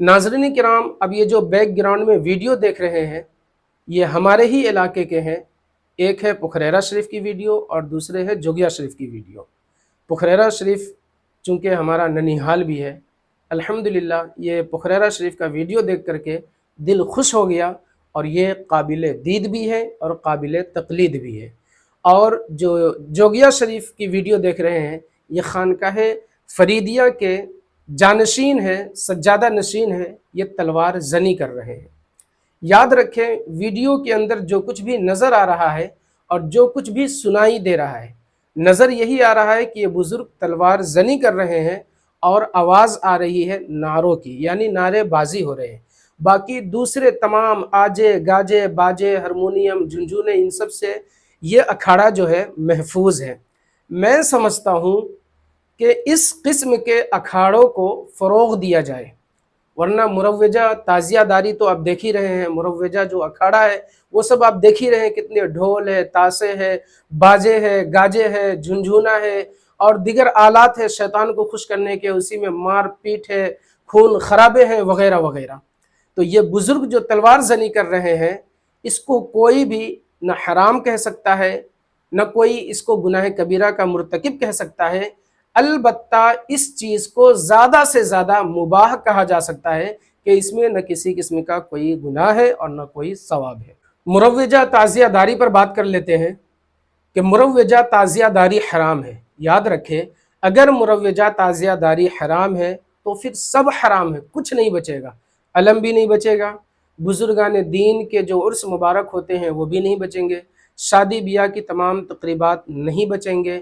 नाज़रीन किराम, अब ये जो बैक ग्राउंड में वीडियो देख रहे हैं ये हमारे ही इलाके के हैं। एक है पुखरेरा शरीफ की वीडियो और दूसरे है जोगिया शरीफ की वीडियो। पुखरेरा शरीफ चूँकि हमारा ननिहाल भी है, अल्हम्दुलिल्लाह ये पुखरेरा शरीफ का वीडियो देख करके दिल खुश हो गया और ये काबिल दीद भी है और काबिल तक़लीद भी है। और जो जोगिया शरीफ की वीडियो देख रहे हैं ये खानकाह फरीदिया के जानशीन है, सज्जादा नशीन है, ये तलवार जनी कर रहे हैं। याद रखें, वीडियो के अंदर जो कुछ भी नज़र आ रहा है और जो कुछ भी सुनाई दे रहा है, नज़र यही आ रहा है कि ये बुज़ुर्ग तलवार जनी कर रहे हैं और आवाज़ आ रही है नारों की, यानी नारेबाजी हो रहे हैं। बाकी दूसरे तमाम आजे गाजे बाजे हारमोनियम झुनझुने इन सब से ये अखाड़ा जो है महफूज है। मैं समझता हूँ कि इस किस्म के अखाड़ों को फ़रोग़ दिया जाए, वरना मुरव्वजा ताज़ियादारी तो आप देख ही रहे हैं। मुरव्वजा जो अखाड़ा है वो सब आप देख ही रहे हैं, कितने ढोल है, तासे है, बाजे है, गाजे है, झुनझुना है और दीगर आलात है शैतान को खुश करने के, उसी में मार पीट है, खून खराबे हैं वगैरह वगैरह। तो ये बुज़ुर्ग जो तलवार जनी कर रहे हैं इसको कोई भी न हराम कह सकता है, न कोई इसको गुनाह कबीरा का मुर्तकिब कह सकता है। अलबत्ता इस चीज़ को ज़्यादा से ज़्यादा मुबाह कहा जा सकता है कि इसमें न किसी किस्म का कोई गुनाह है और न कोई सवाब है। मुरव्वजा ताज़ियादारी पर बात कर लेते हैं कि मुरव्वजा ताज़ियादारी हराम है। याद रखें, अगर मुरव्वजा ताज़ियादारी हराम है तो फिर सब हराम है, कुछ नहीं बचेगा। अलम भी नहीं बचेगा, बुज़ुर्गान दीन के जो उर्स मुबारक होते हैं वो भी नहीं बचेंगे, शादी ब्याह की तमाम तक़रीबात नहीं बचेंगे,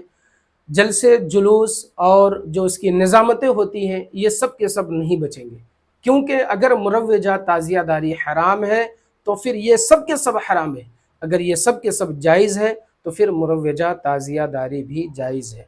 जलसे जुलूस और जो उसकी निज़ामतें होती हैं ये सब के सब नहीं बचेंगे। क्योंकि अगर मुरव्वजा ताज़ियादारी हराम है तो फिर ये सब के सब हराम है। अगर ये सब के सब जायज़ है तो फिर मुरव्वजा ताज़ियादारी भी जायज़ है।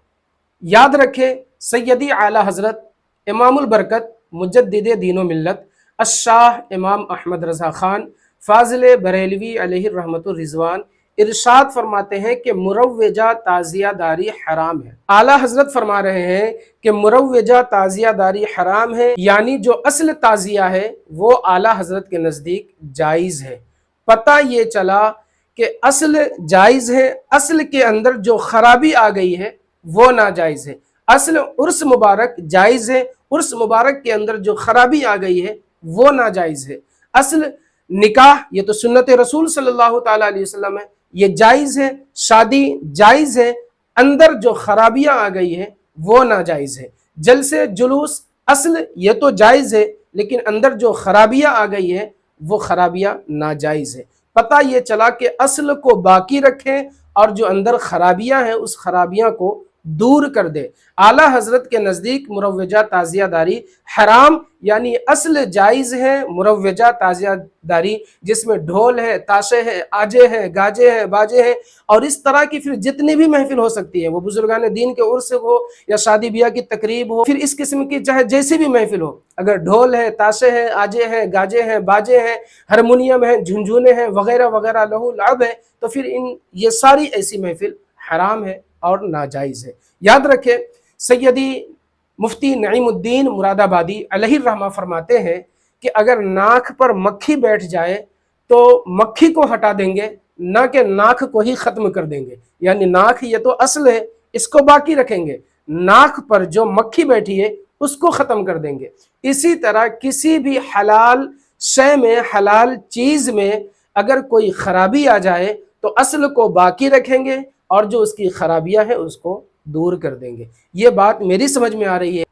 याद रखें, सैयदी आला हज़रत इमामुल बरकत मुजद्दिद दीन व मिल्लत अश-शाह इमाम अहमद रज़ा ख़ान फ़ाज़िल बरेलवी अलैहि रहमतुर रिज़वान इरशाद फरमाते हैं कि मुरव्वजा ताज़ियादारी हराम है। आला हज़रत फरमा रहे हैं कि मुरव्वजा ताज़ियादारी हराम है, यानी जो असल ताज़िया है वो आला हज़रत के नज़दीक जायज़ है। पता ये चला कि असल जायज़ है, असल के अंदर जो खराबी आ गई है वो नाजायज़ है। असल उर्स मुबारक जायज़ है, उर्स मुबारक के अंदर जो खराबी आ गई है वो नाजायज़ है। असल निकाह ये तो सुन्नत रसूल सल्लल्लाहु ताला अलैहि वसल्लम है, ये जायज़ है, शादी जायज़ है, अंदर जो खराबियाँ आ गई है वो नाजायज़ है। जलसे जुलूस असल ये तो जायज़ है लेकिन अंदर जो खराबियाँ आ गई है वो खराबियाँ नाजायज़ है। पता ये चला कि असल को बाकी रखें और जो अंदर खराबियाँ हैं उस खराबियाँ को दूर कर दे। आला हज़रत के नज़दीक मुरव्वजा ताज़ियादारी हराम, यानी असल जायज़ है मुरव्वजा ताज़ियादारी जिसमें ढोल है, ताशे है, आजे हैं, गाजे हैं, बाजे हैं और इस तरह की फिर जितनी भी महफिल हो सकती है, वो बुजुर्गान दीन के उर्स हो या शादी ब्याह की तकरीब हो, फिर इस किस्म की चाहे जैसी भी महफिल हो, अगर ढोल है, ताशे हैं, आजे हैं, गाजे हैं, बाजे हैं, हारमोनियम है, झुनझुने हैं वगैरह वगैरह लहू लाब है, तो फिर ये सारी ऐसी महफिल हराम है और नाजायज़ है। याद रखें, सैयदी मुफ्ती नईमुद्दीन मुरादाबादी अलैहि रहमा फरमाते हैं कि अगर नाक पर मक्खी बैठ जाए तो मक्खी को हटा देंगे, ना कि नाक को ही ख़त्म कर देंगे। यानी नाक ये तो असल है, इसको बाकी रखेंगे, नाक पर जो मक्खी बैठी है उसको ख़त्म कर देंगे। इसी तरह किसी भी हलाल शय में, हलाल चीज़ में अगर कोई ख़राबी आ जाए तो असल को बाकी रखेंगे और जो उसकी खराबियां हैं उसको दूर कर देंगे। ये बात मेरी समझ में आ रही है।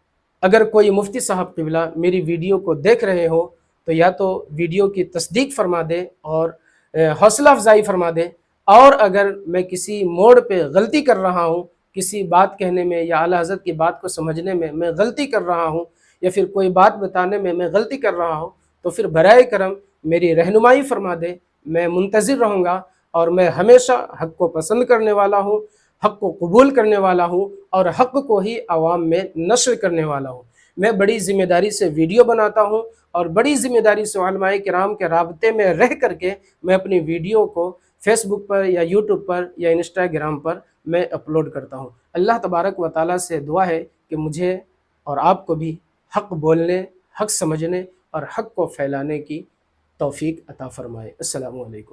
अगर कोई मुफ्ती साहब क़िबला मेरी वीडियो को देख रहे हो तो या तो वीडियो की तस्दीक फरमा दे और हौसला अफजाई फरमा दे, और अगर मैं किसी मोड़ पे गलती कर रहा हूँ, किसी बात कहने में या आला हज़रत की बात को समझने में मैं गलती कर रहा हूँ या फिर कोई बात बताने में मैं गलती कर रहा हूँ तो फिर बराए करम मेरी रहनुमाई फरमा दे। मैं मुंतज़िर रहूँगा और मैं हमेशा हक़ को पसंद करने वाला हूँ, हक़ को कबूल करने वाला हूँ और हक़ को ही आवाम में नशर करने वाला हूँ। मैं बड़ी ज़िम्मेदारी से वीडियो बनाता हूँ और बड़ी ज़िम्मेदारी से उलमाए किराम के राब्ते में रह करके मैं अपनी वीडियो को फेसबुक पर या यूट्यूब पर या इंस्टाग्राम पर मैं अपलोड करता हूँ। अल्लाह तबारक व तआला से दुआ है कि मुझे और आपको भी हक़ बोलने, हक़ समझने اور حق کو پھیلانے کی توفیق عطا فرمائے۔ السلام علیکم۔